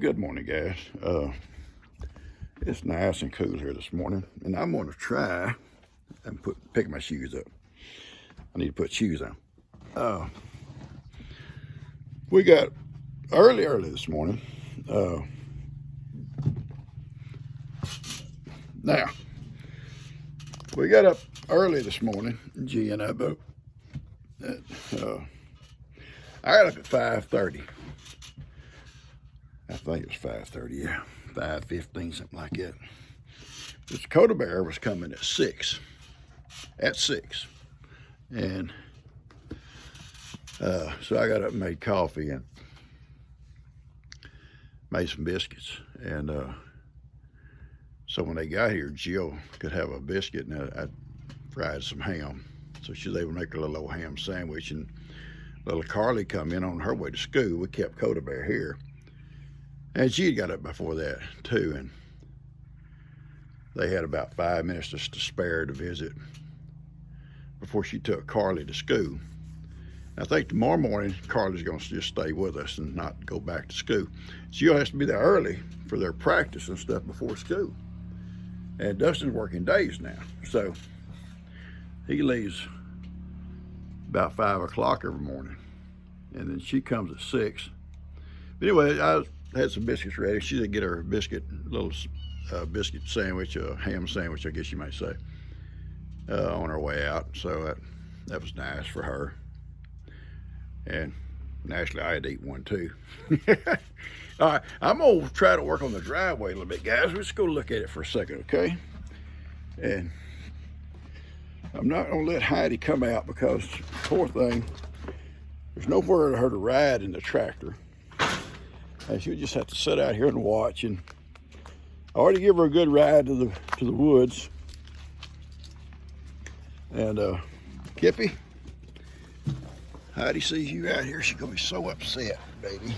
Good morning, guys. It's nice and cool here this morning, and I'm going to try and pick my shoes up. I need to put shoes on. We got early this morning. Now, we got up early this morning, G and I both. I got up at 5:30. I think it was 5:30, yeah, 5:15, something like that. This Dakota bear was coming at 6, and so I got up and made coffee and made some biscuits, and so when they got here, Jill could have a biscuit, and I fried some ham, so she was able to make a little old ham sandwich. And little Carly come in on her way to school. We kept Dakota bear here. And she had got up before that too, and they had about 5 minutes to spare to visit before she took Carly to school. I think tomorrow morning Carly's going to just stay with us and not go back to school. Jill has to be there early for their practice and stuff before school. And Dustin's working days now, so he leaves about 5 o'clock every morning, and then she comes at 6. But anyway, I had some biscuits ready. She did get her little biscuit sandwich, a ham sandwich, I guess you might say, on her way out. So that was nice for her. And naturally, I had to eat one too. All right, I'm gonna try to work on the driveway a little bit, guys. Let's go look at it for a second, okay? And I'm not gonna let Heidi come out because, poor thing, there's nowhere for her to ride in the tractor. And she'll just have to sit out here and watch. And I already give her a good ride to the woods. And Kippy, Heidi sees you out here, she's gonna be so upset, baby.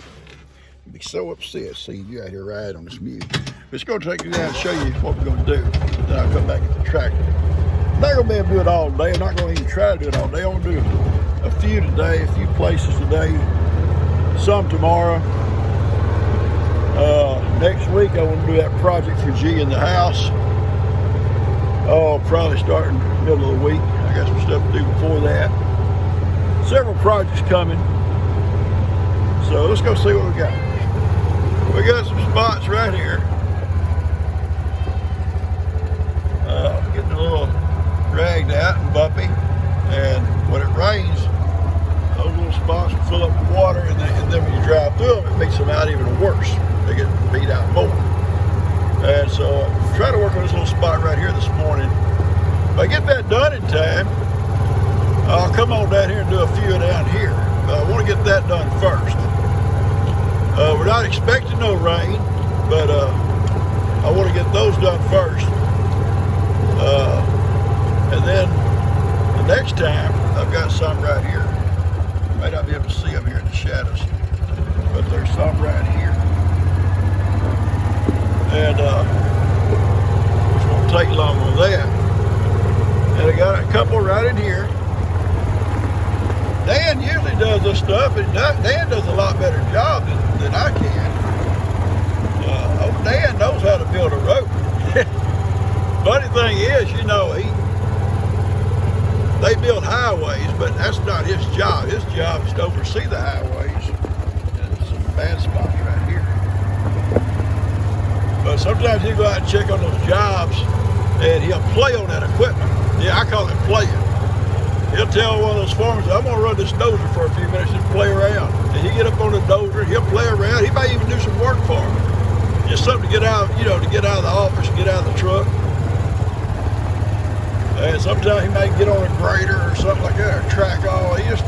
She'll be so upset seeing you out here riding on this mule. But it's gonna take you down and show you what we're gonna do. Then I'll come back at the tractor. I'm not gonna be able to do it all day. I'm not gonna even try to do it all day. I'm gonna do a few today, a few places today, some tomorrow. Next week I want to do that project for G in the house. Oh, probably starting middle of the week. I got some stuff to do before that. Several projects coming. So let's go see what we got. We got some spots right here. Getting a little dragged out and bumpy. And when it rains, those little spots will fill up with water, and then when you drive through them, it makes them out even worse. They get beat out more. And so I'm trying to work on this little spot right here this morning. If I get that done in time, I'll come on down here and do a few down here. But I want to get that done first. We're not expecting no rain, but I want to get those done first. And then the next time, I've got some right here. You might not be able to see them here in the shadows, but there's some right here. And which won't take long on that. And I got a couple right in here. Dan usually does this stuff, and Dan does a lot better job than I can. Old Dan knows how to build a road. Funny thing is, you know, they build highways, but that's not his job. His job is to oversee the highways. And there's some bad spots right here. But sometimes he'll go out and check on those jobs, and he'll play on that equipment. Yeah, I call it playing. He'll tell one of those farmers, I'm gonna run this dozer for a few minutes and play around. And he'll get up on the dozer, he'll play around. He might even do some work for him. Just something to get out, to get out of the office, get out of the truck. And sometimes he may get on a grader or something like that, or track all. He just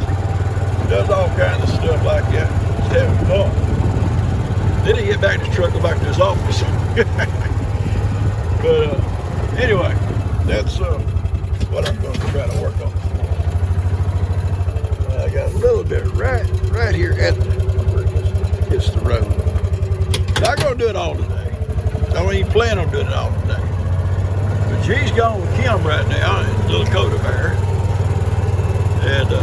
does all kinds of stuff like that. Just having fun. Then he get back to his truck, go back to his office. But anyway, that's what I'm going to try to work on. I got a little bit right here at where it's the road. Not going to do it all today. I don't even plan on doing it all today. But G's gone with Kim right now, and little Dakota bear. And so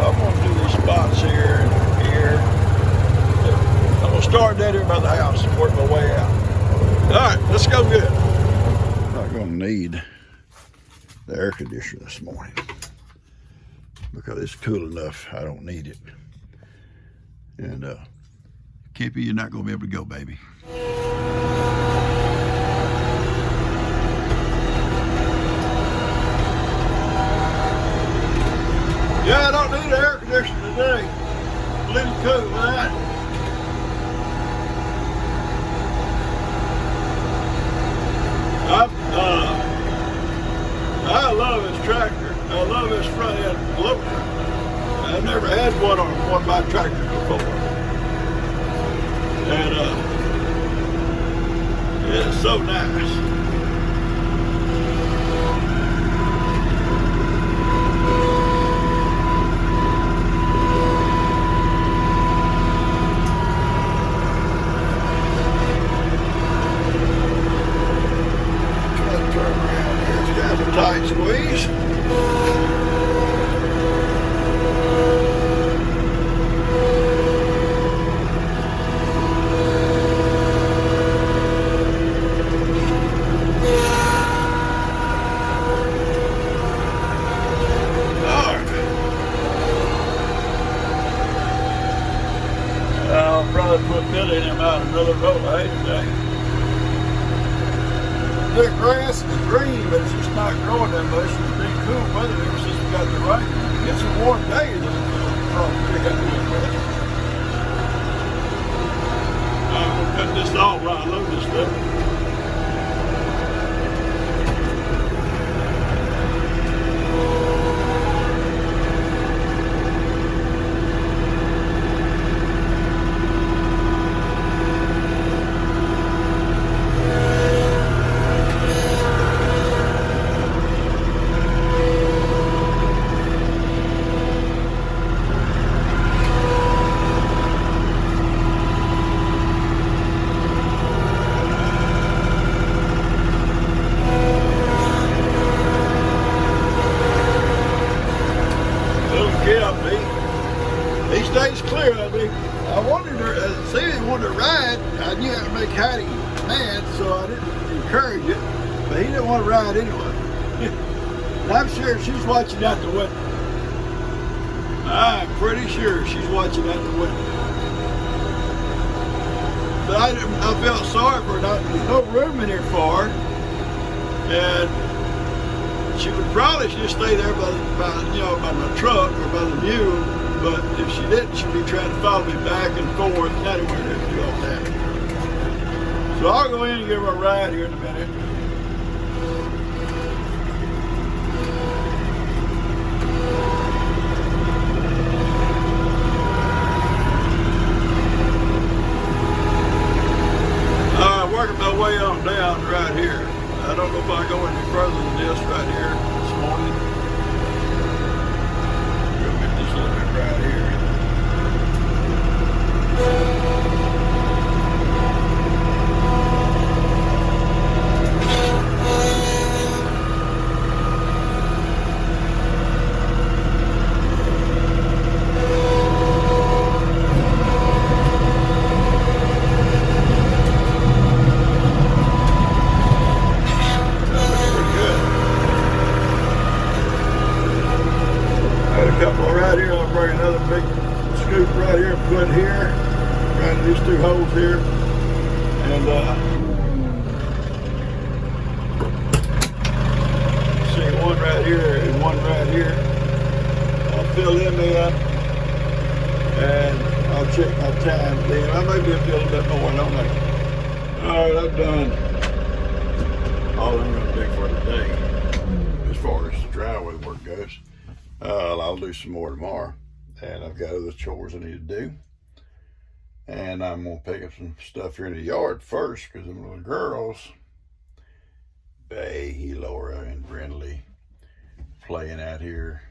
I'm going to do these spots here and here. I'm going to start conditioner this morning because it's cool enough. I don't need it. And Kippy, you're not gonna be able to go, baby. Yeah, I don't need an air conditioner today. A little cool with that. I love this tractor. I love this front end loader. I've never had one on one of my tractors before. And it's so nice. Tight squeeze. I'll probably put Billy in him out another roll of hay today. The grass is green, but it's just not growing that much. It's been cool weather ever since we got the rain. Get some warm days, it'll probably pick up a little bit. I'm gonna cut this off while I load this stuff. He stays clear of me. I wanted to see if he wanted to ride. I knew I would make Hattie mad, so I didn't encourage it. But he didn't want to ride anyway. And I'm sure she's watching out the window. I'm pretty sure she's watching out the window. But I felt sorry for her. There's no room in here for her. And she would probably just stay there by my truck or by the mule. But if she didn't, she'd be trying to follow me back and forth. And I didn't want her to do all that. So I'll go in and give her a ride here in a minute. Working my way on down right here. I don't know if I go any further than this right here this morning. Go get this little bit right here. Put here, right in these two holes here, and see one right here and one right here. I'll fill them in, and I'll check my time then. I may be able to do a little bit more, I don't know. All right, I've done all I'm going to do for today as far as driveway work goes. I'll do some more tomorrow. And I've got other chores I need to do. And I'm going to pick up some stuff here in the yard first because them little girls, Bay, Laura, and Brindley, playing out here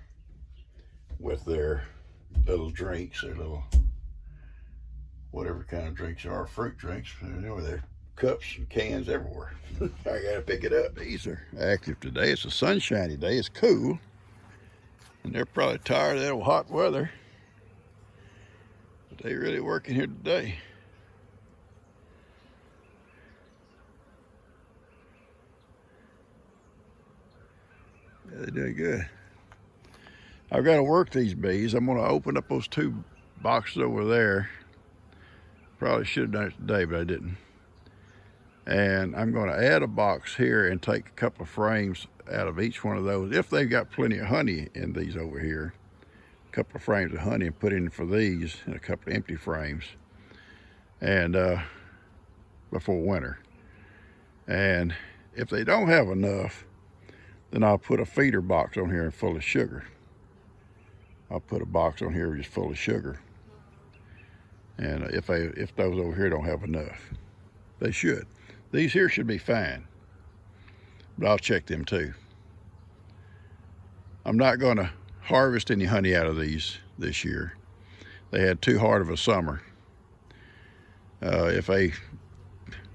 with their little drinks, their little, whatever kind of drinks are, fruit drinks. Anyway, they're cups and cans everywhere. I got to pick it up. These are active today. It's a sunshiny day. It's cool. And they're probably tired of that hot weather. But they really working here today. They're doing good. I've got to work these bees. I'm going to open up those 2 boxes over there. Probably should have done it today, but I didn't. And I'm going to add a box here and take a couple of frames out of each one of those. If they've got plenty of honey in these over here, a couple of frames of honey, and put in for these in a couple of empty frames. And before winter. And if they don't have enough, then I'll put a feeder box on here full of sugar. I'll put a box on here just full of sugar. And if those over here don't have enough, they should. These here should be fine, but I'll check them too. I'm not going to harvest any honey out of these this year. They had too hard of a summer.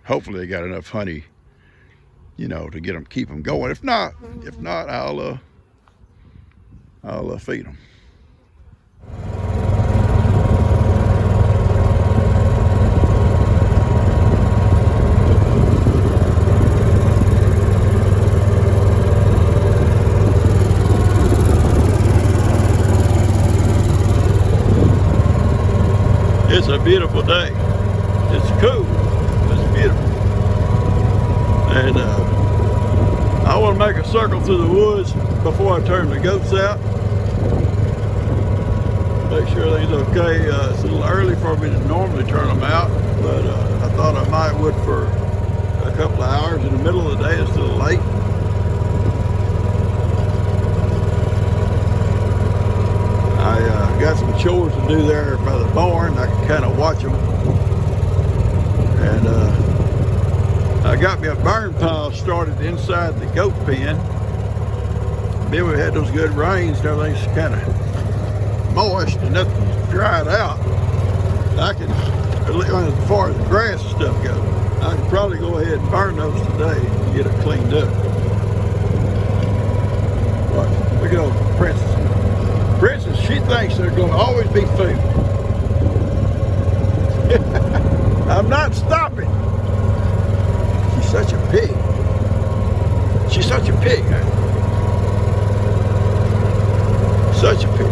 Hopefully they got enough honey, you know, to get them, keep them going. If not, I'll feed them. It's a beautiful day. It's cool. It's beautiful. And I want to make a circle through the woods before I turn the goats out. Make sure everything's okay. It's a little early for me to normally turn them out, but I thought I might would for a couple of hours in the middle of the day. It's still late. I got some chores to do there by the barn. I can kind of watch them. And I got me a burn pile started inside the goat pen. Then we had those good rains and everything's kind of moist and nothing's dried out. I can, as far as the grass and stuff goes, I can probably go ahead and burn those today and get it cleaned up. But look at old Princess. Princess, she thinks there's going to always be food. I'm not stopping. She's such a pig. She's such a pig, huh? Such a pig.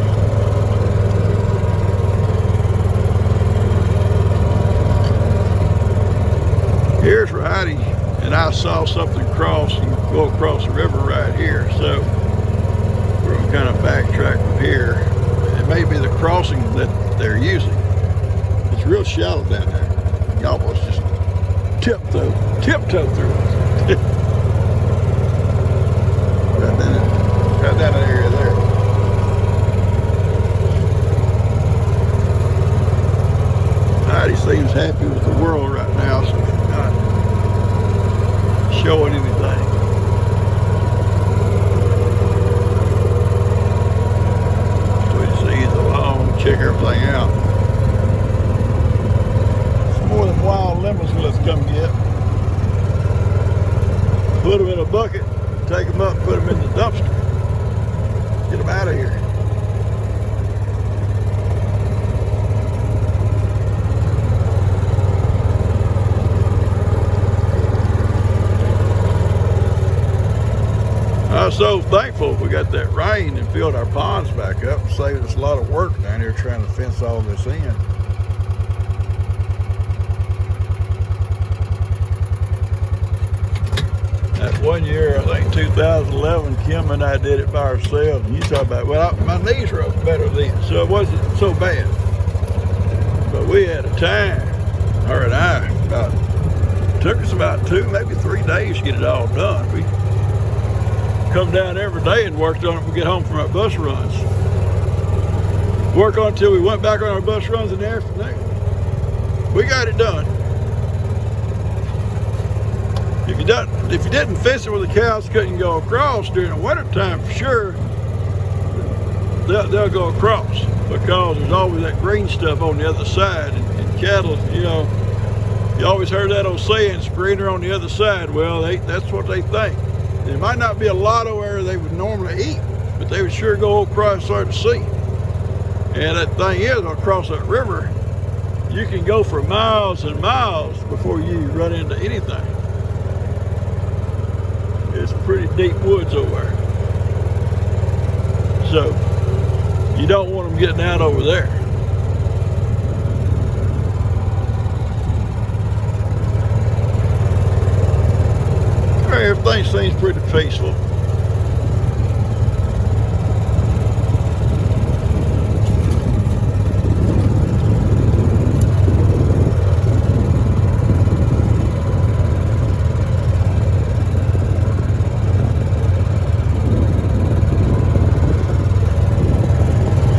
Here's where Heidi and I saw something cross and go across the river right here. So we're going to kind of backtrack from here. It may be the crossing that they're using. It's real shallow down there. You almost just tiptoe through it. right down that area there. Heidi seems happy with the world right now, so she's not showing anything. Check everything out. Some more of them wild lemons let's come get. Put them in a bucket, take them up, put them in the dumpster. Get them out of here. I was so thankful we got that rain and filled our ponds back up, saved us a lot of work down here trying to fence all this in. That one year, I think 2011, Kim and I did it by ourselves. And you talk about, well, my knees were better then, so it wasn't so bad. But we had a time, her and I, took us about 2, maybe 3 days to get it all done. We come down every day and worked on it when we get home from our bus runs. Work on it until we went back on our bus runs in the afternoon. We got it done. If you didn't fence it where the cows couldn't go across during the winter time, for sure, they'll go across because there's always that green stuff on the other side. And cattle, you know, you always heard that old saying, it's greener on the other side. Well, that's what they think. There might not be a lot of where they would normally eat, but they would sure go across there to see. And that thing is, across that river, you can go for miles and miles before you run into anything. It's pretty deep woods over there. So you don't want them getting out over there. All right, everything seems pretty peaceful.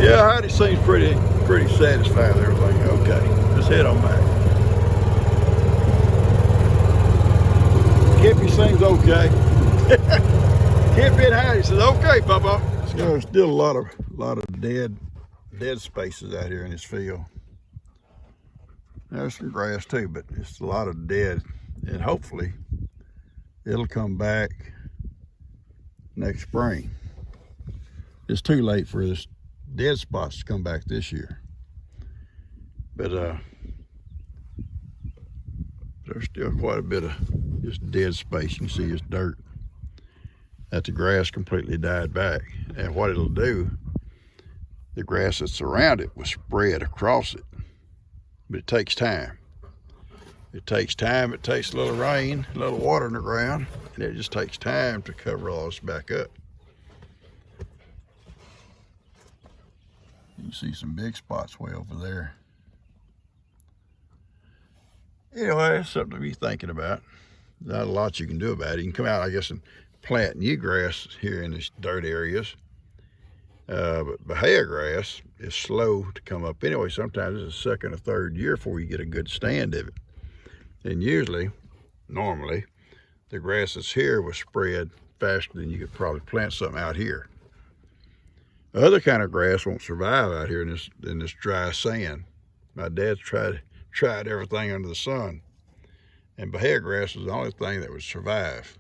Yeah, Heidi seems pretty satisfied with everything. Okay, let's head on back. Kippy seems okay. Kippy and Heidi says, "Okay, Papa." You know, there's still a lot of dead spaces out here in this field. There's some grass too, but it's a lot of dead, and hopefully it'll come back next spring. It's too late for this dead spots to come back this year, but there's still quite a bit of just dead space. You can see it's dirt that the grass completely died back, and what it'll do, the grass that's around it will spread across it, but it takes time. It takes time. It takes a little rain, a little water in the ground, and it just takes time to cover all this back up. You can see some big spots way over there. Anyway, it's something to be thinking about. Not a lot you can do about it. You can come out, I guess, and plant new grass here in these dirt areas. But Bahia grass is slow to come up anyway. Sometimes it's the second or third year before you get a good stand of it. And usually, normally, the grass that's here will spread faster than you could probably plant something out here. Other kind of grass won't survive out here in this dry sand. My dad's tried everything under the sun, and Bahia grass is the only thing that would survive.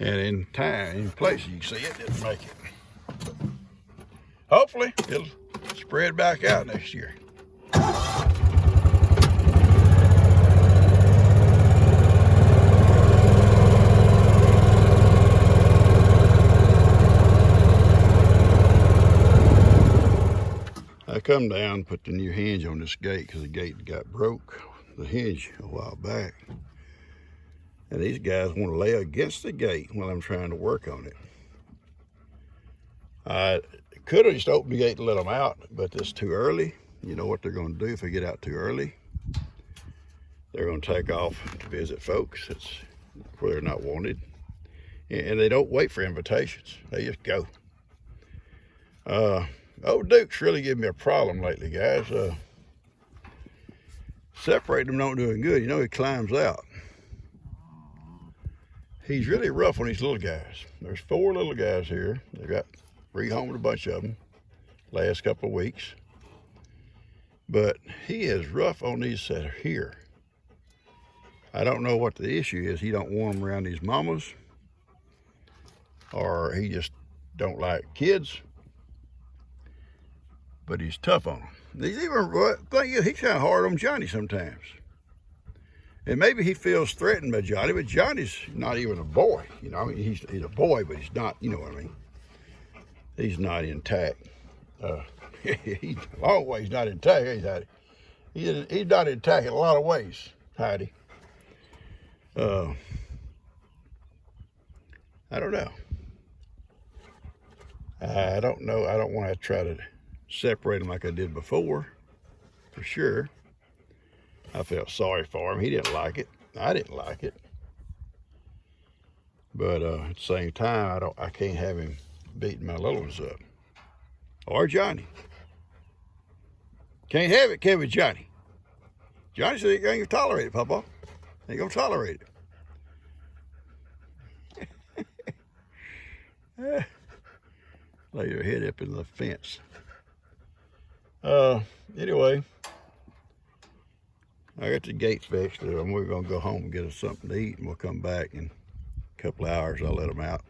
And in time, in places you can see it didn't make it. Hopefully, it'll spread back out next year. I come down, put the new hinge on this gate because the gate got broke, the hinge, a while back. And these guys want to lay against the gate while I'm trying to work on it. I could have just opened the gate and let them out, but it's too early. You know what they're going to do if they get out too early? They're going to take off to visit folks. It's where they're not wanted. And they don't wait for invitations. They just go. Old Duke's really giving me a problem lately, guys. Separating them don't do him good. You know, he climbs out. He's really rough on these little guys. There's 4 little guys here. They've got rehomed a bunch of them last couple of weeks. But he is rough on these that are here. I don't know what the issue is. He don't want them around these mamas, or he just don't like kids. But he's tough on them. He's kind of hard on Johnny sometimes. And maybe he feels threatened by Johnny, but Johnny's not even a boy. You know, I mean, he's a boy, but he's not, you know what I mean? He's not intact. He's a long ways not intact, ain't Heidi? He's not intact in a lot of ways, Heidi. I don't know. I don't know. I don't want to try to separate him like I did before, for sure. I felt sorry for him. He didn't like it. I didn't like it. But at the same time, I can't have him beating my little ones up. Or Johnny. Can't have it, can we, Johnny? Johnny said he ain't gonna tolerate it, Papa. Ain't gonna tolerate it. Lay your head up in the fence. Anyway, I got the gate fixed. We're gonna go home and get us something to eat, and we'll come back in a couple of hours. I'll let them out,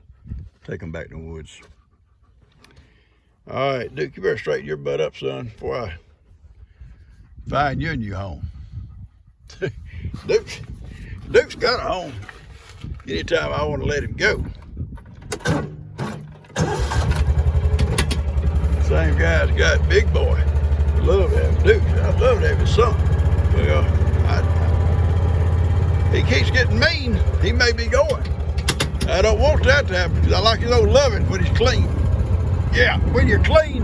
take them back to the woods. All right, Duke, you better straighten your butt up, son, before I find you a new home. Duke's got a home. Anytime I want to let him go. Same guy's got Big Boy. I love having Duke. I love having son. Well, he keeps getting mean. He may be going. I don't want that to happen because I like his old loving when he's clean. Yeah, when you're clean,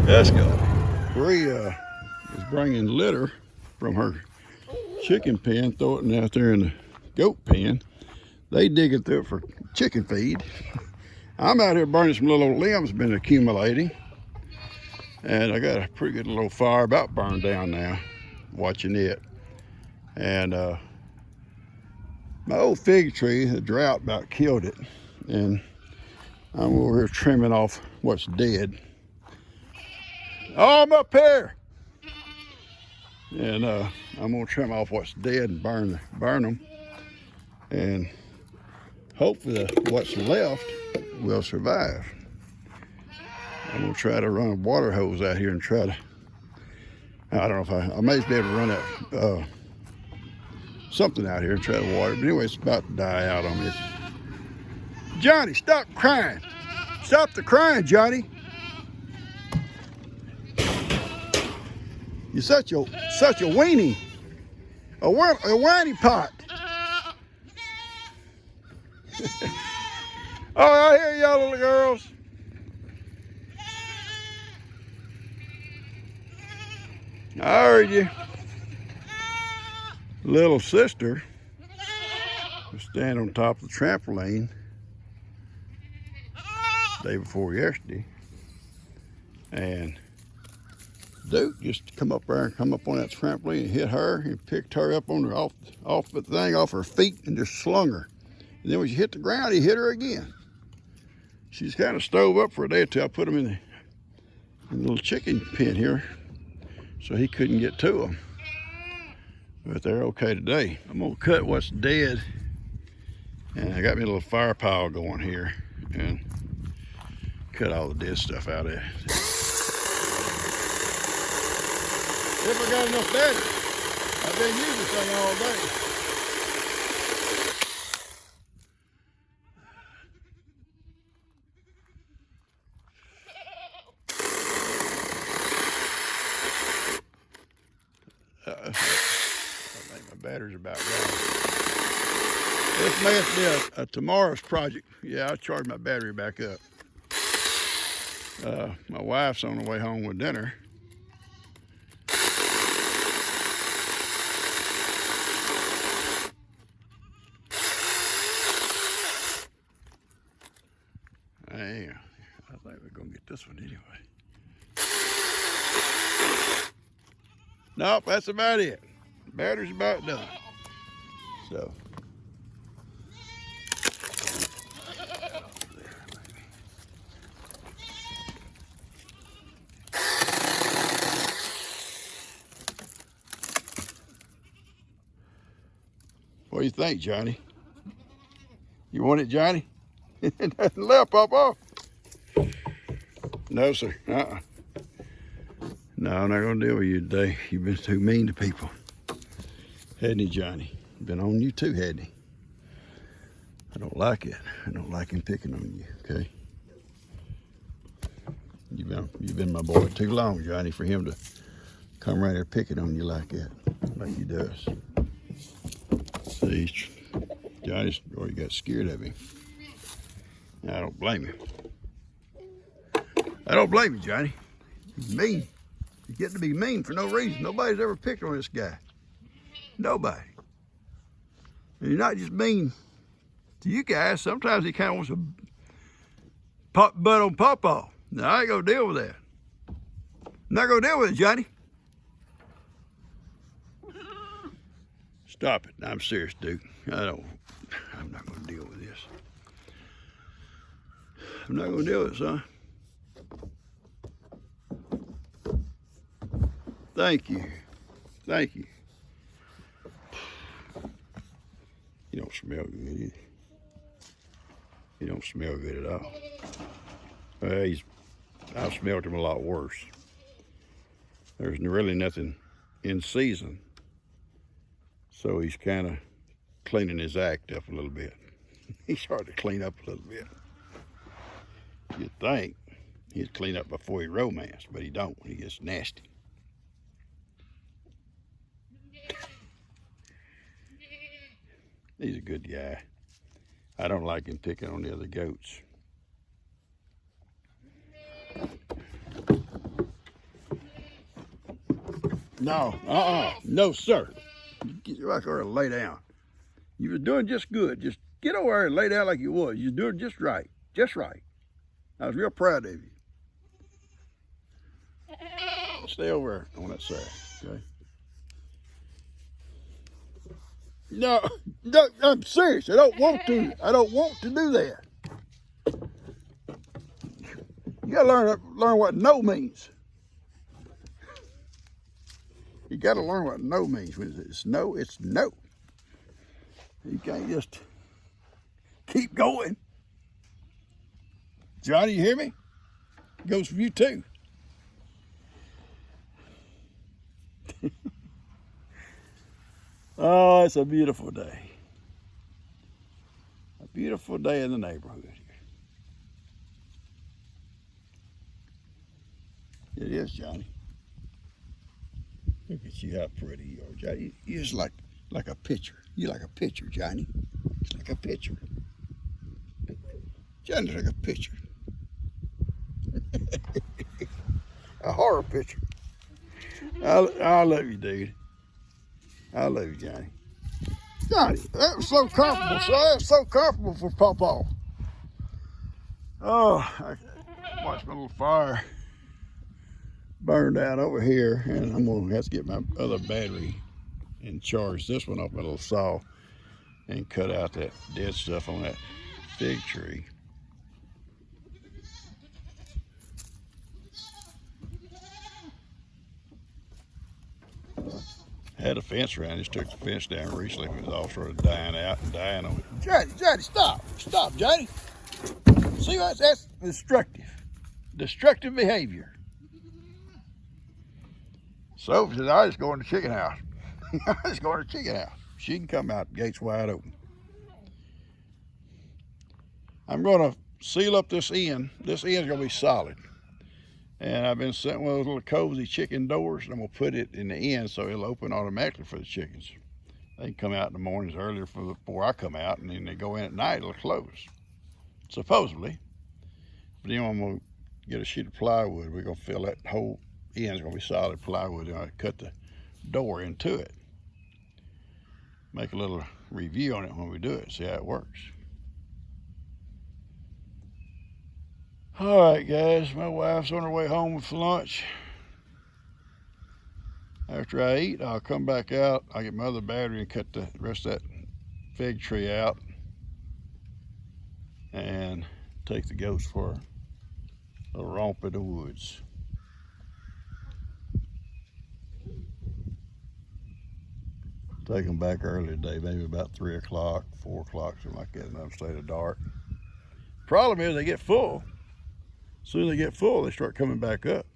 that's good. Bree is bringing litter from her chicken pen, throwing it out there in the goat pen. They digging through it for chicken feed. I'm out here burning some little limbs been accumulating. And I got a pretty good little fire about burned down now, watching it. And my old fig tree, the drought about killed it. And I'm over here trimming off what's dead. Oh, I'm up here. And I'm gonna trim off what's dead and burn them. And hopefully what's left will survive. I'm gonna try to run a water hose out here and try to, I don't know if I may be able to run out something out here and try to water it. But anyway, it's about to die out on me. Johnny, stop crying. Stop the crying, Johnny. You're such a weenie. A whiny pot. Oh, I hear y'all little girls. I heard you. Little sister was standing on top of the trampoline day before yesterday, and Duke just come up there and come up on that trampoline and hit her and picked her up on her off the thing off her feet and just slung her. And then when she hit the ground, he hit her again. She's kind of stove up for a day or two. I put them in the little chicken pen here so he couldn't get to them. But they're okay today. I'm gonna cut what's dead, and I got me a little fire pile going here and cut all the dead stuff out of it. If I got enough battery, I've been using this thing all day. I think my battery's about gone. This may have to be a tomorrow's project. Yeah, I'll charge my battery back up. My wife's on the way home with dinner. Yeah, I think we're gonna get this one anyway. Nope, that's about it. The battery's about done. So. What do you think, Johnny? You want it, Johnny? It doesn't let pop off. No, sir. No, I'm not gonna deal with you today. You've been too mean to people. Hadn't he, Johnny? Been on you too, hadn't he? I don't like it. I don't like him picking on you, okay? You've been my boy too long, Johnny, for him to come right here picking on you like that, like he does. See, Johnny's already got scared of him. I don't blame him. I don't blame you, Johnny. He's mean. He's getting to be mean for no reason. Nobody's ever picked on this guy. Nobody. And he's not just mean to you guys. Sometimes he kind of wants to pop butt on Pawpaw. Now, I ain't gonna deal with that. I'm not gonna deal with it, Johnny. Stop it. I'm serious, Duke. I'm not gonna deal with this. I'm not gonna deal with it, son. Thank you. Thank you. You don't smell good either. You don't smell good at all. Well, I've smelled him a lot worse. There's really nothing in season. So he's kind of cleaning his act up a little bit. He's hard to clean up a little bit. You'd think. He'd clean up before he romanced, but he don't when he gets nasty. He's a good guy. I don't like him picking on the other goats. No, no, sir. Get right there and lay down. You were doing just good. Just get over there and lay down like you was. You're doing just right. Just right. I was real proud of you. Stay over there on that side, okay? No, I'm serious. I don't want to. I don't want to do that. You gotta learn what no means. You gotta learn what no means. When it's no, it's no. You can't just keep going. Johnny, you hear me? It goes for you too. Oh, it's a beautiful day. A beautiful day in the neighborhood here. It is, Johnny. Look at you, how pretty you are, Johnny. You're just like a picture. You're like a picture, Johnny. It's like a picture. Johnny's like a picture. A horror picture. I love you, dude. I love you, Johnny. Johnny, that was so comfortable, son. That was so comfortable for Pawpaw. Oh, I watched my little fire burn down over here, and I'm gonna have to get my other battery and charge this one off my little saw and cut out that dead stuff on that fig tree. Had a fence around, just took the fence down recently. It was all sort of dying out and dying on it. Johnny, stop, Johnny. See what? That's destructive behavior. So said, I just go in the chicken house. I just go in the chicken house. She can come out, gates wide open. I'm gonna seal up this end. This end's gonna be solid. And I've been setting one of those little cozy chicken doors, and I'm gonna put it in the end so it'll open automatically for the chickens. They can come out in the mornings earlier before I come out, and then they go in at night, it'll close. Supposedly. But then I'm gonna get a sheet of plywood. We're gonna fill that whole end's gonna be solid plywood, and I cut the door into it. Make a little review on it when we do it, see how it works. All right, guys, my wife's on her way home with lunch. After I eat, I'll come back out. I'll get my other battery and cut the rest of that fig tree out and take the goats for a romp in the woods. Take them back early today, maybe about 3 o'clock, 4 o'clock, something like that, and let them stay to dark. Problem is they get full. As soon as they get full, they start coming back up.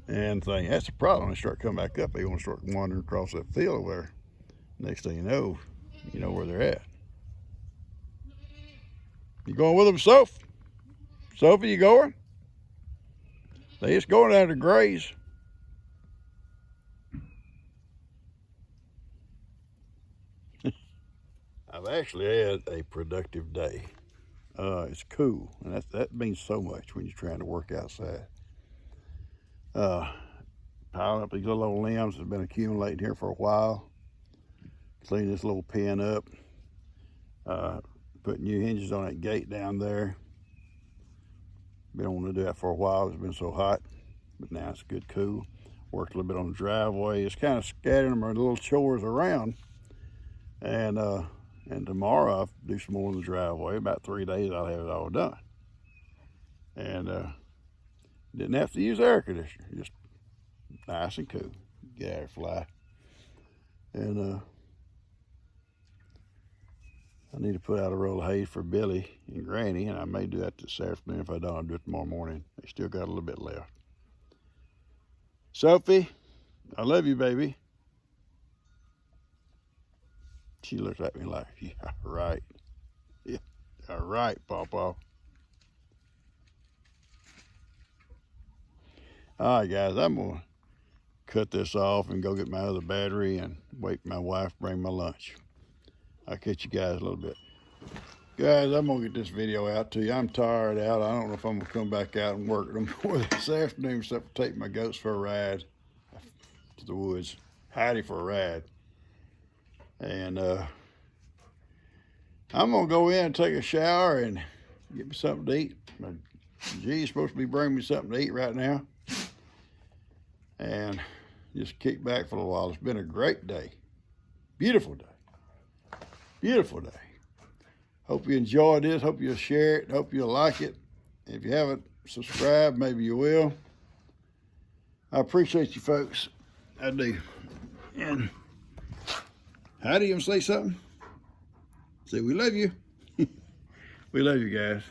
And that's the problem. They start coming back up. They want to start wandering across that field over there. Next thing you know where they're at. You going with them, Soph? Sophie, you going? They just going out to graze. I've actually had a productive day. It's cool, and that means so much when you're trying to work outside. Piling up these little old limbs that's been accumulating here for a while. Clean this little pen up. Put new hinges on that gate down there. Been wanting to do that for a while. It's been so hot, but now it's good, cool. Worked a little bit on the driveway. It's kind of scattering my little chores around, and tomorrow I'll do some more in the driveway. About 3 days I'll have it all done. And didn't have to use air conditioner. Just nice and cool. Get out of fly. And I need to put out a roll of hay for Billy and Granny, and I may do that this afternoon. If I don't, I'll do it tomorrow morning. They still got a little bit left. Sophie, I love you, baby. She looks at me like, yeah, right. Yeah, all right, Pawpaw. All right, guys, I'm going to cut this off and go get my other battery and wait for my wife to bring my lunch. I'll catch you guys a little bit. Guys, I'm going to get this video out to you. I'm tired out. I don't know if I'm going to come back out and work no more this afternoon except for take my goats for a ride to the woods. Heidi for a ride. And I'm going to go in and take a shower and get me something to eat. G's supposed to be bringing me something to eat right now. And just kick back for a little while. It's been a great day. Beautiful day. Beautiful day. Hope you enjoyed this. Hope you'll share it. Hope you'll like it. If you haven't subscribed, maybe you will. I appreciate you folks. I do. And how do you say something? Say we love you. We love you guys.